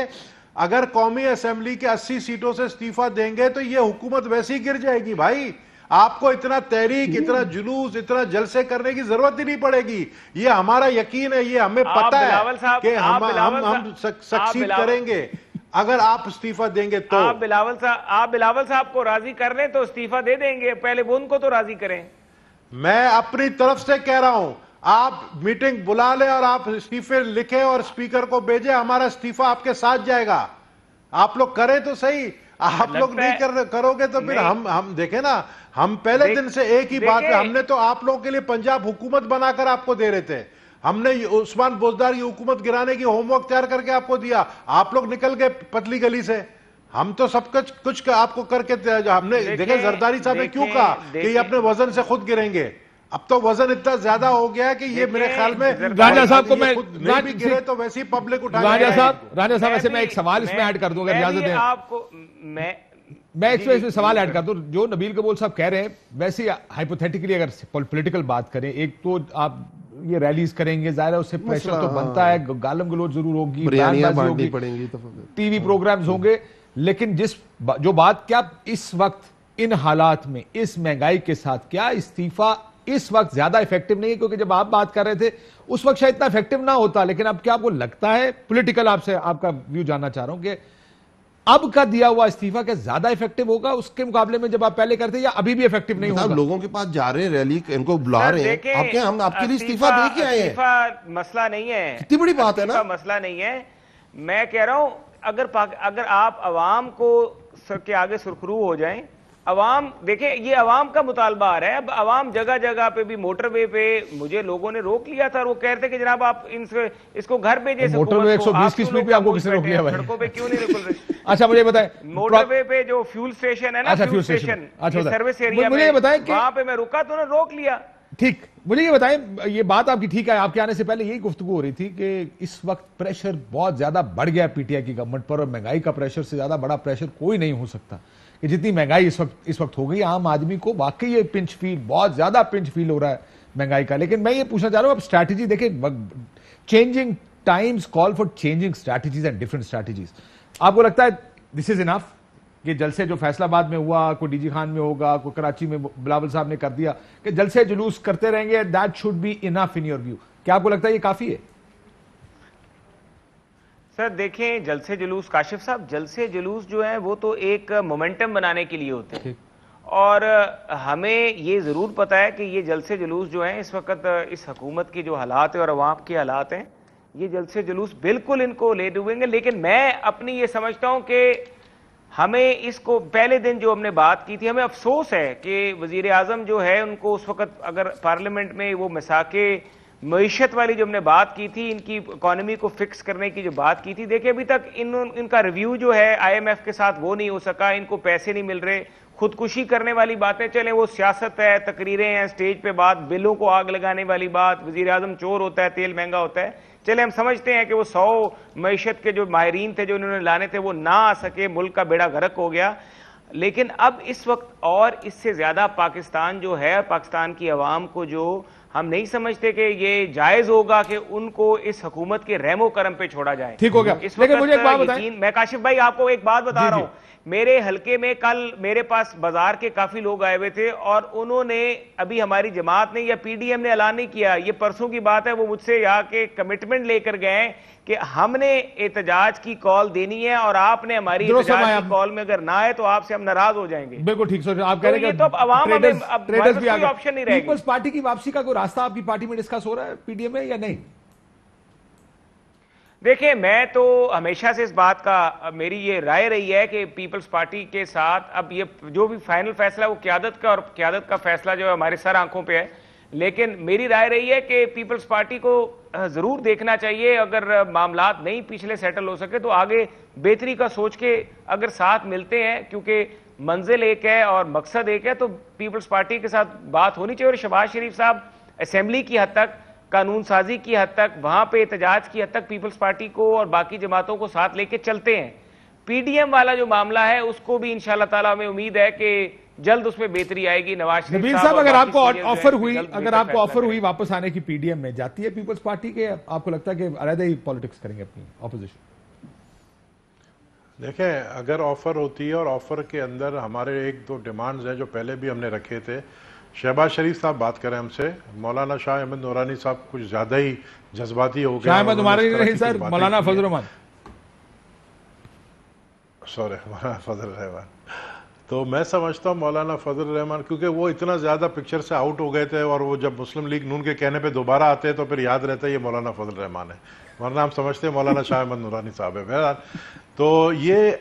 Speaker 8: اگر قومی اسمبلی کے 80 سیٹوں سے استعفیٰ دیں گے تو یہ حکومت ویسے ہی گر جائے گی بھائی. آپ کو اتنا تحریک, اتنا جلوس, اتنا جلسے کرنے کی ضرورت ہی نہیں پڑے گی. یہ ہمارا یقین ہے, یہ ہمیں پتہ ہے کہ ہم سکسیڈ کریں گے اگر آپ استعفیٰ دیں گے تو.
Speaker 10: آپ بلاول صاحب کو راضی کر لیں تو استعفیٰ دے دیں گے, پہلے وہ ان کو تو راضی کریں.
Speaker 8: میں اپنی طرف سے کہہ رہا ہوں آپ میٹنگ بلا لیں اور آپ استعفے لکھیں اور اسپیکر کو بھیجیں, ہمارا استعفیٰ آپ کے ساتھ جائے گا. آپ لوگ کریں تو صحیح, آپ لوگ نہیں کرو گے تو پھر ہم دیکھیں نا, ہم پہلے دن سے ایک ہی بات پہ, ہم نے تو آپ لوگوں کے لیے پنجاب حکومت بنا کر آپ کو دے رہے تھے. ہم نے عثمان بوزدار کی حکومت گرانے کی ہوم ورک تیار کر کے آپ کو دیا, آپ لوگ نکل گئے پتلی گلی سے. ہم تو سب کچھ آپ کو کر کے, ہم نے دیکھیں زرداری صاحب نے کیوں کہا کہ یہ اپنے وزن سے خود گریں گے. اب تو وزن اتنا زیادہ ہو گیا ہے کہ یہ میرے خیال میں
Speaker 1: راجہ صاحب کو میں
Speaker 8: نہیں بھی گرے تو ویسی پبلک اٹھا.
Speaker 1: راجہ صاحب ایسے میں ایک سوال اس میں ایڈ کر دوں اگر اجازت دیں.
Speaker 10: آپ کو
Speaker 1: میں ایک سوال ایڈ کر دوں, جو نبیل قبول صاحب کہہ رہے ہیں ویسے ہائپوتھیٹیکلی اگر پولیٹیکل بات کریں, ایک تو آپ یہ ریلیز کریں گے, ظاہر ہے اس سے پریشر تو بنتا ہے, گالم گلوچ ضرور ہوگی, ٹی وی پروگرامز ہوں گے, لیکن جو بات کیا اس وقت ان حالات میں اس مہنگائی کے ساتھ کیا استعفیٰ اس وقت زیادہ افیکٹو نہیں ہے؟ کیونکہ جب آپ بات کر رہے تھے اس وقت شاید اتنا افیکٹو نہ ہوتا, لیکن اب کیا آپ کو لگتا ہے, پولیٹیکل آپ سے آپ کا ویو جاننا چاہ رہا ہوں, کہ اب کا دیا ہوا استعفیٰ کہ زیادہ افیکٹو ہوگا اس کے مقابلے میں جب آپ پہلے کرتے, یا ابھی بھی افیکٹو نہیں ہوگا؟
Speaker 3: لوگوں کے پاس جا رہے ہیں, ریلی ان کو بلا رہے ہیں, آپ کیا ہم آپ کے لیے استعفیٰ دے کے آئے ہیں؟
Speaker 10: استعفیٰ مسئلہ نہیں ہے,
Speaker 3: کتنی بڑی بات ہے نا,
Speaker 10: مسئلہ نہیں ہے. میں کہہ رہا ہوں اگر آپ عوام کو کے آگے سرخرو ہو جائیں, عوام دیکھیں یہ عوام کا مطالبہ آ رہا ہے. اب عوام جگہ جگہ پہ بھی, موٹر وے پہ مجھے لوگوں نے روک لیا تھا, وہ کہہ رہے تھے کہ جناب آپ اس کو گھر بھیجیں.
Speaker 1: موٹر وے 120 کی سپیڈ پہ آپ کو کس نے روک لیا بھائی؟
Speaker 10: سڑکوں پہ کیوں نہیں روک رہے؟
Speaker 1: اچھا مجھے بتائیں,
Speaker 10: موٹر وے پہ جو فیول سٹیشن ہے نا, فیول سٹیشن سروس ایریا
Speaker 1: مجھے یہ بتائیں کہ
Speaker 10: وہاں پہ میں رکا تو انہوں نے روک لیا.
Speaker 1: ٹھیک, مجھے یہ بتائیں, یہ بات آپ کی ٹھیک ہے, آپ کے آنے سے پہلے یہی گفتگو ہو رہی تھی کہ اس وقت پریشر بہت زیادہ بڑھ گیا پی ٹی آئی کی گورنمنٹ پر, اور مہنگائی کا پریشر سے زیادہ بڑا پریشر کوئی نہیں ہو سکتا, کہ جتنی مہنگائی اس وقت ہو گئی, عام آدمی کو واقعی یہ پنچ فیل, بہت زیادہ پنچ فیل ہو رہا ہے مہنگائی کا. لیکن میں یہ پوچھنا چاہ رہا ہوں, اب اسٹریٹجی دیکھیں, changing Times call for changing strategies and different strategies. آپ کو لگتا ہے دس از انف کہ جلسے جو فیصلہ آباد میں ہوا, کوئی ڈی جی خان میں ہوگا, کوئی کراچی میں بلاول صاحب نے کر دیا, کہ جلسے جلوس کرتے رہیں گے, that should be enough in your view? کیا آپ کو لگتا ہے یہ کافی ہے؟
Speaker 10: سر دیکھیں, جلسے جلوس, کاشف صاحب جلسے جلوس جو ہیں وہ تو ایک مومنٹم بنانے کے لیے ہوتے ہیں, اور ہمیں یہ ضرور پتا ہے کہ یہ جلسے جلوس جو ہیں اس وقت اس حکومت کی جو حالات ہیں اور عوام کے حالات ہیں, یہ جلسے جلوس بالکل ان کو لے ڈوبیں گے. لیکن میں اپنی یہ سمجھتا ہوں کہ ہمیں اس کو پہلے دن جو ہم نے بات کی تھی, ہمیں افسوس ہے کہ وزیر اعظم جو ہے ان کو اس وقت اگر پارلیمنٹ میں وہ مساکے معیشت والی جو ہم نے بات کی تھی, ان کی اکانومی کو فکس کرنے کی جو بات کی تھی, دیکھیں ابھی تک ان کا ریویو جو ہے آئی ایم ایف کے ساتھ وہ نہیں ہو سکا, ان کو پیسے نہیں مل رہے, خودکشی کرنے والی باتیں, چلیں وہ سیاست ہے, تقریریں ہیں, اسٹیج پہ بات, بلوں کو آگ لگانے والی بات, وزیر اعظم چور ہوتا ہے, تیل مہنگا ہوتا ہے, چلے ہم سمجھتے ہیں کہ وہ 100 معیشت کے جو ماہرین تھے جو انہوں نے لانے تھے وہ نہ آ سکے, ملک کا بیڑا غرق ہو گیا. لیکن اب اس وقت اور اس سے زیادہ پاکستان جو ہے, پاکستان کی عوام کو جو ہم نہیں سمجھتے کہ یہ جائز ہوگا کہ ان کو اس حکومت کے رحم و کرم پہ چھوڑا جائے.
Speaker 1: ٹھیک ہو گیا, لیکن مجھے ایک بات بتائیں,
Speaker 10: میں کاشف بھائی آپ کو ایک بات بتا رہا ہوں, میرے حلقے میں کل میرے پاس بازار کے کافی لوگ آئے ہوئے تھے, اور انہوں نے ابھی ہماری جماعت نے یا پی ڈی ایم نے اعلان نہیں کیا, یہ پرسوں کی بات ہے, وہ مجھ سے یہاں کے کمٹمنٹ لے کر گئے کہ ہم نے احتجاج کی کال دینی ہے, اور آپ نے ہماری احتجاج کی کال میں اگر نہ آئے تو آپ سے ہم ناراض ہو جائیں گے.
Speaker 1: بالکل ٹھیک سوچ, آپ کہہ رہے ہیں کہ
Speaker 10: اب عوام ہمیں کوئی آپشن نہیں رہے گی.
Speaker 1: پیپلز پارٹی کی واپسی کا کوئی راستہ آپ کی پارٹی میں ڈسکس ہو رہا ہے پی ڈی ایم میں یا نہیں؟
Speaker 10: دیکھیں, میں تو ہمیشہ سے اس بات کا, میری یہ رائے رہی ہے کہ پیپلز پارٹی کے ساتھ اب یہ جو بھی فائنل فیصلہ وہ قیادت کا, اور قیادت کا فیصلہ جو ہے ہمارے سر آنکھوں پہ ہے, لیکن میری رائے رہی ہے کہ پیپلز پارٹی کو ضرور دیکھنا چاہیے, اگر معاملات نہیں پچھلے سیٹل ہو سکے تو آگے بہتری کا سوچ کے اگر ساتھ ملتے ہیں, کیونکہ منزل ایک ہے اور مقصد ایک ہے, تو پیپلز پارٹی کے ساتھ بات ہونی چاہیے. اور شہباز شریف صاحب اسمبلی کی حد تک قانون سازی کی حد تک, وہاں پہ احتجاج کی حد تک پیپلز پارٹی کو اور باقی جماعتوں کو ساتھ لے کے چلتے ہیں. پی ڈی ایم والا جو معاملہ ہے اس کو بھی انشاءاللہ تعالیٰ ہمیں امید ہے کہ جلد اس میں بہتری آئے گی. نواز
Speaker 1: نبیل صاحب, اگر آپ کو آفر ہوئی واپس آنے کی پی ڈی ایم میں, جاتی ہے پیپلز پارٹی کے؟ آپ کو لگتا ہے کہ علیحدہ ہی پالیٹکس کریں گے اپنی اپوزیشن؟
Speaker 8: دیکھیں, اگر آفر ہوتی ہے اور آفر کے اندر ہمارے ایک دو ڈیمانڈز ہیں جو پہلے بھی ہم نے رکھے تھے. شہباز شریف صاحب بات کریں ہم سے, مولانا شاہ احمد نورانی صاحب کچھ زیادہ ہی جذباتی ہو گئے.
Speaker 1: شاہ احمد نورانی نہیں سر, مولانا فضل الرحمان,
Speaker 8: سوری مولانا فضل الرحمان. تو میں سمجھتا ہوں مولانا فضل الرحمان, کیونکہ وہ اتنا زیادہ پکچر سے آؤٹ ہو گئے تھے, اور وہ جب مسلم لیگ نون کے کہنے پہ دوبارہ آتے ہیں تو پھر یاد رہتا ہے یہ مولانا فضل الرحمان ہے, ورنہ ہم سمجھتے ہیں مولانا شاہ احمد نورانی صاحب ہے. بہرحال تو یہ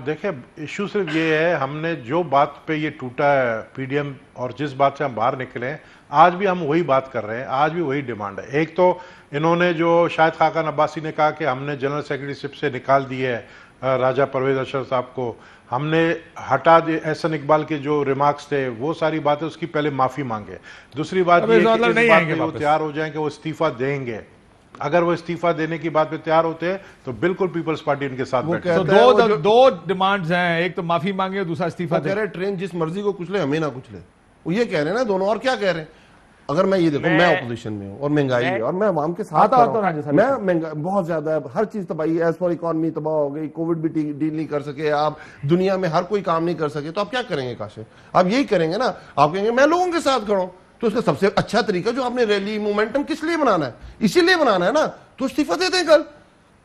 Speaker 8: دیکھیں, ایشو صرف یہ ہے, ہم نے جو بات پہ یہ ٹوٹا ہے پی ڈی ایم اور جس بات سے ہم باہر نکلے ہیں, آج بھی ہم وہی بات کر رہے ہیں, آج بھی وہی ڈیمانڈ ہے. ایک تو انہوں نے جو شاہد خاقان عباسی نے کہا کہ ہم نے جنرل سیکرٹری شپ سے نکال دی ہے راجہ پرویز اشرف صاحب کو, ہم نے ہٹا دی احسن اقبال کے جو ریمارکس تھے, وہ ساری باتیں اس کی پہلے معافی مانگے. دوسری بات یہ کہ اس بات پہ وہ تیار ہو جائیں کہ وہ استعفیٰ دیں گے. اگر وہ استعفیٰ دینے کی بات پہ تیار ہوتے ہیں تو بالکل پیپلز پارٹی ان کے ساتھ بیٹھے.
Speaker 1: دو ڈیمانڈز ہیں, ایک تو معافی مانگے اور دوسرا استعفیٰ دیں.
Speaker 3: کہہ رہے ٹرین جس مرضی کو کچھ لے, ہمیں نہ کچھ لے, وہ یہ کہہ رہے ہیں نا دونوں. اور کیا کہہ رہے ہیں؟ اگر میں یہ دیکھوں, میں اپوزیشن میں ہوں اور مہنگائی ہے اور میں عوام کے ساتھ میں بہت زیادہ ہے, ہر چیز تباہی ہے, ایز فار اکانومی تباہ ہو گئی, کووڈ بھی ڈیل نہیں کر سکے آپ, دنیا میں ہر کوئی کام نہیں کر سکے, تو آپ کیا کریں گے؟ کاشف آپ یہی کریں گے نا, آپ کہیں گے میں لوگوں کے ساتھ کھڑا ہوں. تو اس کا سب سے اچھا طریقہ جو آپ نے ریلی مومنٹم کس لیے بنانا ہے, اسی لیے بنانا ہے نا, تو استعفیٰ دیتے ہیں. کل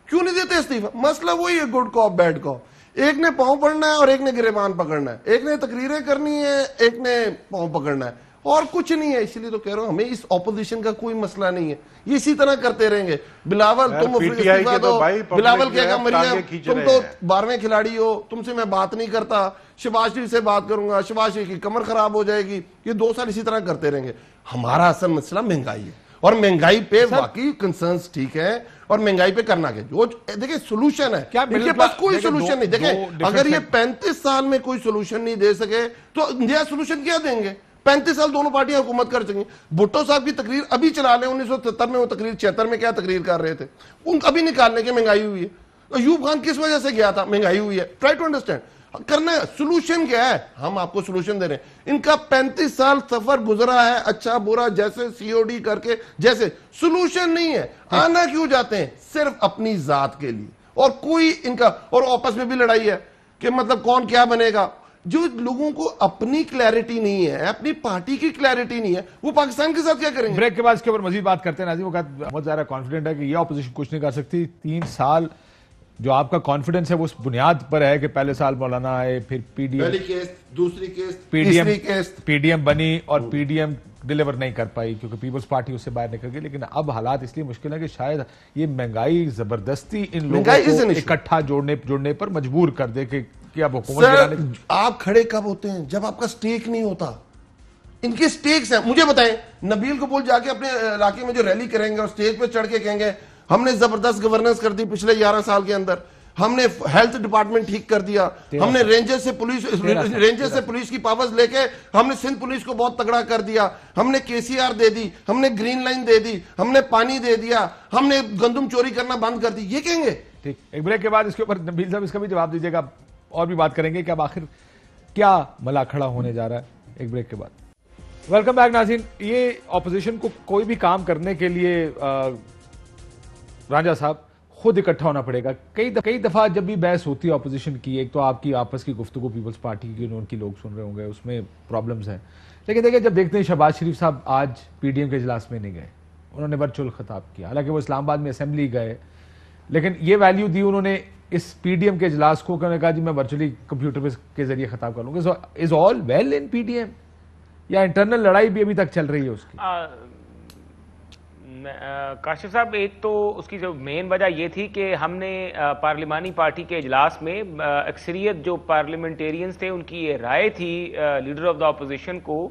Speaker 3: کیوں نہیں دیتے استعفیٰ؟ مسئلہ وہی ہے, گڈ کاپ بیڈ کاپ. ایک نے پاؤں پڑنا ہے اور ایک نے گریبان پکڑنا ہے, ایک نے تقریریں کرنی ہے, ایک نے پاؤں پکڑنا ہے, اور کچھ نہیں ہے. اسی لیے تو کہہ رہا ہوں ہمیں اس اپوزیشن کا کوئی مسئلہ نہیں ہے, یہ اسی طرح کرتے رہیں گے. بلاول تم استعفیٰ دو, بلاول کہے گا مریم تم تو 12ویں کھلاڑی ہو, تم سے میں بات نہیں کرتا, شہباز شریف سے بات کروں گا, شہباز شریف کی کمر خراب ہو جائے گی. یہ 2 سال اسی طرح کرتے رہیں گے. ہمارا اصل مسئلہ مہنگائی ہے, اور مہنگائی پہ واقعی کنسرنس ٹھیک ہے, اور مہنگائی پہ کرنا کیا جو دیکھیں سولوشن ہے, ان کے پاس کوئی سولوشن نہیں. دیکھیں اگر یہ 35 سال میں کوئی سولوشن نہیں دے سکے تو نیا سولوشن کیا دیں گے؟ 35 سال دونوں پارٹیاں حکومت کر سکیں. بھٹو صاحب کی تقریر ابھی چلا لیں, 1970 میں وہ تقریر, 76 میں کیا تقریر کر رہے تھے, ان ابھی نکالنے کے مہنگائی ہوئی ہے. ایوب خان کس وجہ سے گیا تھا؟ مہنگائی ہوئی ہے. ٹرائی ٹو انڈرسٹینڈ کرنا ہے. سولوشن کیا ہے؟ ہم آپ کو سولوشن دے رہے ہیں. ان کا 35 سال سفر گزرا ہے, اچھا برا, جیسے سی او ڈی کر کے, جیسے سولوشن نہیں ہے. آنا کیوں جاتے ہیں؟ صرف اپنی ذات کے لیے, اور کوئی ان کا, اور آپس میں بھی لڑائی ہے کہ مطلب کون کیا بنے گا. جو لوگوں کو اپنی کلیئرٹی نہیں ہے, اپنی پارٹی کی کلیئرٹی نہیں ہے, وہ پاکستان کے ساتھ کیا کریں گے؟
Speaker 1: بریک کے بعد اس کے اوپر مزید بات کرتے ہیں. ناظرین, وہ بہت زیادہ کانفیڈنٹ ہے کہ یہ اپوزیشن کچھ نہیں کر سکتی. 3 سال جو آپ کا کانفیڈنس ہے وہ اس بنیاد پر ہے کہ پہلے سال مولانا آئے, پھر پی ڈی
Speaker 3: پہلی کیس, دوسری کیس, تیسری کیس,
Speaker 1: پی ڈی ایم بنی, اور پی ڈی ایم ڈیلیور نہیں کر پائی کیونکہ پیپلز پارٹی اس سے باہر نکل گئی. لیکن اب حالات اس لیے مشکل ہے کہ شاید یہ مہنگائی زبردستی ان لوگوں کو اکٹھا جوڑنے پر مجبور کر دے کہ اب حکومت
Speaker 3: سر آپ کھڑے کب ہوتے ہیں؟ جب آپ کا سٹیک نہیں ہوتا. ان کے سٹیکس ہیں. مجھے بتائیں, نبیل قبول جا کے اپنے علاقے میں جو ریلی کریں گے اور سٹیج پہ چڑھ کے کہیں گے ہم نے زبردست گورننس کر دی پچھلے 11 سال کے اندر, ہم نے ہیلتھ ڈپارٹمنٹ ٹھیک کر دیا, ہم نے رینجر سے پولیس کی پاورز لے کے ہم نے سندھ پولیس کو بہت تگڑا کر دیا, ہم نے کے سی آر دے دی, ہم نے گرین لائن دے دی, ہم نے پانی دے دیا, ہم نے گندم چوری کرنا بند کر دی, یہ کہیں گے؟
Speaker 1: ٹھیک, ایک بریک کے بعد اس کے اوپر نبیل صاحب اس کا بھی جواب دیجیے گا, اور بھی بات کریں گے کہ اب آخر کیا ملا کھڑا ہونے جا رہا ہے. ایک بریک کے بعد ویلکم بیک ناظرین. یہ اپوزیشن کو کوئی بھی کام کرنے کے لیے رانجھا صاحب خود اکٹھا ہونا پڑے گا. کئی دفعہ جب بھی بحث ہوتی ہے اپوزیشن کی, ایک تو آپ کی آپس کی گفتگو پیپلز پارٹی کی ان کی لوگ سن رہے ہوں گے, اس میں پرابلمز ہیں. لیکن دیکھیں جب دیکھتے ہیں شہباز شریف صاحب آج پی ڈی ایم کے اجلاس میں نہیں گئے, انہوں نے ورچوئل خطاب کیا, حالانکہ وہ اسلام آباد میں اسمبلی گئے, لیکن یہ ویلیو دی انہوں نے اس پی ڈی ایم کے اجلاس کو, انہوں نے کہا جی میں ورچولی کمپیوٹر کے ذریعے خطاب کر لوں گا. Is all well in P D M, یا انٹرنل لڑائی بھی ابھی تک چل رہی ہے اس کی؟
Speaker 10: کاشف صاحب, ایک تو اس کی جو مین وجہ یہ تھی کہ ہم نے پارلیمانی پارٹی کے اجلاس میں اکثریت جو پارلیمنٹیرینز تھے ان کی یہ رائے تھی لیڈر آف دا اپوزیشن کو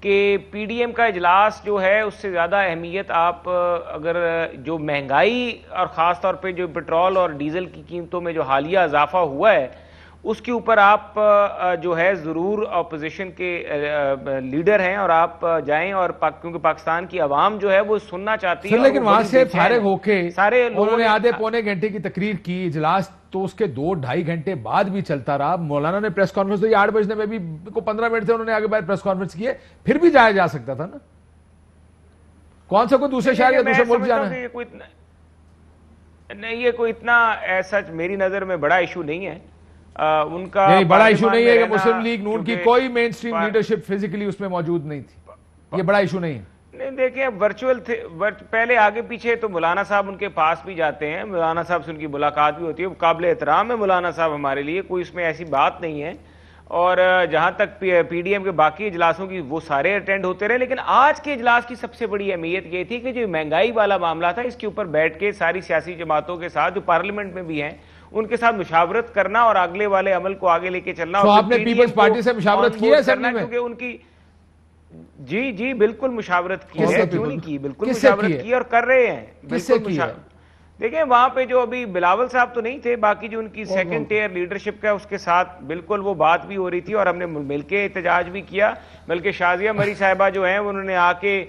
Speaker 10: کہ پی ڈی ایم کا اجلاس جو ہے اس سے زیادہ اہمیت آپ اگر جو مہنگائی اور خاص طور پہ جو پٹرول اور ڈیزل کی قیمتوں میں جو حالیہ اضافہ ہوا ہے اس کے اوپر آپ جو ہے ضرور اپوزیشن کے لیڈر ہیں اور آپ جائیں، اور کیونکہ پاکستان کی عوام جو ہے وہ سننا چاہتی ہے.
Speaker 1: لیکن وہاں سے فارغ ہو کے
Speaker 10: سارے
Speaker 1: انہوں نے آدھے پونے گھنٹے کی تقریر کی، اجلاس تو اس کے 2-2.5 گھنٹے بعد بھی چلتا رہا. مولانا نے پریس کانفرنس تو یہ 8 بجنے میں بھی 15 منٹ سے انہوں نے آگے بعد پریس کانفرنس کیے، پھر بھی جایا جا سکتا تھا نا. کون سا کوئی دوسرے شہر یا دوسرے ملک جانا ہے؟
Speaker 10: نہیں، یہ کوئی اتنا ایسا میری نظر میں بڑا ایشو نہیں ہے. ان کا
Speaker 1: نہیں، بڑا ایشو نہیں ہے کہ مسلم لیگ نون کی کوئی مین سٹریم لیڈرشپ فزیکلی اس میں موجود نہیں تھی، یہ بڑا ایشو نہیں ہے.
Speaker 10: نہیں دیکھیں، ورچوئل تھے پہلے آگے پیچھے، تو مولانا صاحب ان کے پاس بھی جاتے ہیں، مولانا صاحب سے ان کی ملاقات بھی ہوتی ہے، قابل احترام ہے مولانا صاحب ہمارے لیے، کوئی اس میں ایسی بات نہیں ہے. اور جہاں تک پی ڈی ایم کے باقی اجلاسوں کی، وہ سارے اٹینڈ ہوتے رہے. لیکن آج کے اجلاس کی سب سے بڑی اہمیت یہ تھی کہ جو مہنگائی والا معاملہ تھا، اس کے اوپر بیٹھ کے ساری سیاسی جماعتوں کے ساتھ جو پارلیمنٹ میں بھی ہیں ان کے ساتھ مشاورت کرنا اور اگلے والے عمل کو آگے لے کے چلنا.
Speaker 1: تو آپ نے پیپلز پارٹی سے مشاورت کی ہے اسمبلی میں؟
Speaker 10: کیونکہ ان کی جی بالکل مشاورت کی ہے، کیوں نہیں کی، بالکل مشاورت کی اور کر رہے ہیں. بالکل دیکھیں، وہاں پہ جو ابھی بلاول صاحب تو نہیں تھے، باقی جو ان کی سیکنڈ ٹیئر لیڈرشپ کا اس کے ساتھ بالکل وہ بات بھی ہو رہی تھی، اور ہم نے مل کے احتجاج بھی کیا. بلکہ شازیہ مری صاحبہ جو ہیں انہوں نے آ کے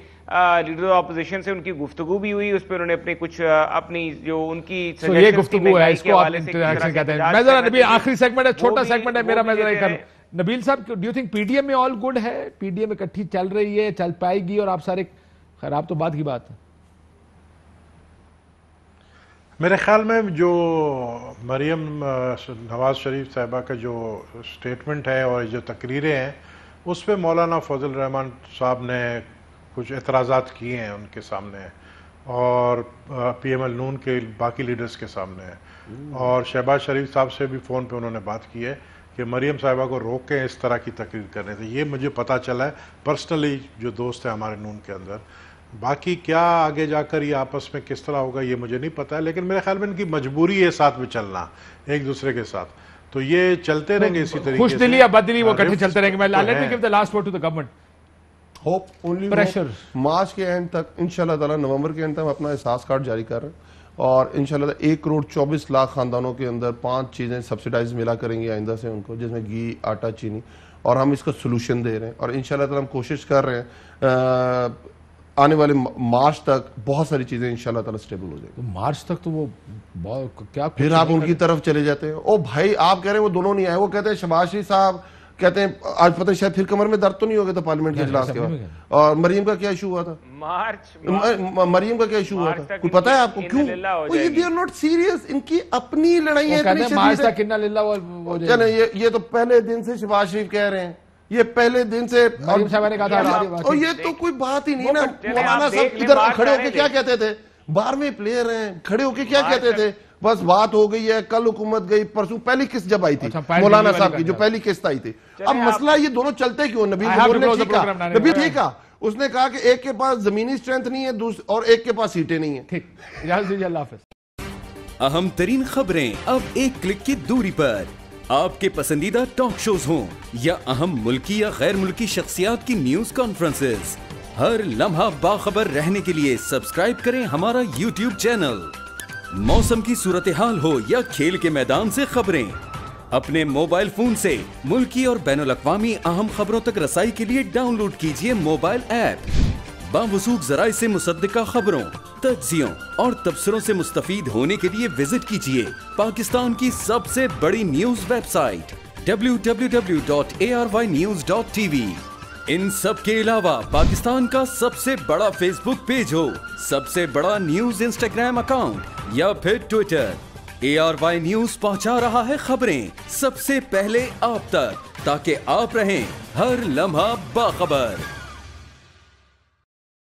Speaker 10: لیڈر اپوزیشن سے ان کی گفتگو بھی ہوئی، اس پہ انہوں نے اپنے کچھ اپنی جو ان کی
Speaker 1: یہ گفتگو ہے، اس کو آپ انٹریکشن کہتے ہیں. میں ذرا نبیل، آخری سیگمنٹ ہے، چھوٹا سیگمنٹ ہے میرا، میں ذرا یہ کر نبیل صاحب، do you think P D M میں آل گڈ ہے؟ پی ڈی ایم اکٹھی چل رہی ہے، چل پائے گی؟ اور آپ سارے خیر آپ تو بعد کی بات ہے.
Speaker 8: میرے خیال میں جو مریم نواز شریف صاحبہ کا جو سٹیٹمنٹ ہے اور جو تقریریں ہیں، اس پہ مولانا فضل الرحمان صاحب نے کچھ اعتراضات کیے ہیں ان کے سامنے، اور پی ایم ایل نون کے باقی لیڈرز کے سامنے، اور شہباز شریف صاحب سے بھی فون پہ انہوں نے بات کی ہے کہ مریم صاحبہ کو روکیں اس طرح کی تقریر کرنے سے. یہ مجھے پتہ چلا ہے پرسنلی، جو دوست ہیں ہمارے نون کے اندر. باقی کیا آگے جا کر یہ آپس میں کس طرح ہوگا یہ مجھے نہیں پتا ہے، لیکن میرے خیال میں ان کی مجبوری ہے ساتھ میں چلنا ایک دوسرے کے ساتھ. تو یہ چلتے رہیں گے اسی طریقے سے،
Speaker 1: خوش دلی یا بد دلی وہ کٹھے چلتے رہیں گے. میں let me give the last word to the government.
Speaker 3: Hope only March کے اینڈ تک انشاءاللہ تعالی، نومبر کے اینڈ تک ہم اپنا احساس کارڈ جاری کر رہے ہیں، اور انشاءاللہ 1,24,00,000 خاندانوں کے اندر 5 چیزیں سبسیڈائز ملا کریں گے آئندہ سے ان کو، جس میں گھی، آٹا، چینی، اور ہم اس کا سلوشن دے رہے ہیں. اور انشاءاللہ تعالی ہم کوشش کر رہے ہیں آنے والے مارچ تک بہت ساری چیزیں انشاءاللہ تعالی سٹیبل ہو جائیں گی.
Speaker 1: مارچ تک تو وہ کیا،
Speaker 3: پھر آپ ان کی طرف چلے جاتے ہیں. او بھائی، آپ کہہ رہے ہیں وہ دونوں نہیں آئے، وہ کہتے ہیں شہباز شریف صاحب کہتے ہیں آج پتہ شاید پھر کمر میں درد تو نہیں ہوگا تھا پارلیمنٹ کے اجلاس کے بعد. اور مریم کا کیا ایشو ہوا تھا؟ مریم کا کیا ایشو ہوا تھا کوئی پتہ ہے آپ کو؟ کیوں دے آر ناٹ سیریس، ان کی اپنی لڑائی ہے. یہ تو پہلے دن سے شہباز شریف کہہ رہے ہیں، یہ پہلے دن سے، اور یہ تو کوئی بات ہی نہیں نا. مولانا صاحب ادھر کھڑے ہو کے کیا کہتے تھے؟ 12ویں پلیئر ہیں، کھڑے ہو کے کیا کہتے تھے؟ بس بات ہو گئی ہے، کل حکومت گئی، پرسوں پہلی قسط جب آئی تھی مولانا صاحب کی، جو پہلی قسط آئی تھی. اب مسئلہ یہ دونوں چلتے کیوں؟ نبی ٹھیک ہے، اس نے کہا کہ ایک کے پاس زمینی سٹرینتھ نہیں ہے اور ایک کے پاس سیٹیں نہیں ہیں.
Speaker 1: اللہ حافظ.
Speaker 11: اہم ترین خبریں اب ایک کلک کی دوری پر. آپ کے پسندیدہ ٹاک شوز ہوں یا اہم ملکی یا غیر ملکی شخصیات کی نیوز کانفرنسز، ہر لمحہ باخبر رہنے کے لیے سبسکرائب کریں ہمارا یوٹیوب چینل. موسم کی صورتحال ہو یا کھیل کے میدان سے خبریں، اپنے موبائل فون سے ملکی اور بین الاقوامی اہم خبروں تک رسائی کے لیے ڈاؤن لوڈ کیجیے موبائل ایپ. باوثوق ذرائع سے مصدقہ خبروں، تجزیوں اور تبصروں سے مستفید ہونے کے لیے وزٹ کیجیے پاکستان کی سب سے بڑی نیوز ویب سائٹ www.arYnews.tv. ان سب کے علاوہ پاکستان کا سب سے بڑا فیس بک پیج ہو، سب سے بڑا نیوز انسٹاگرام اکاؤنٹ یا پھر ٹویٹر، ARY نیوز پہنچا رہا ہے خبریں سب سے پہلے آپ تک، تاکہ آپ رہیں ہر لمحہ باخبر.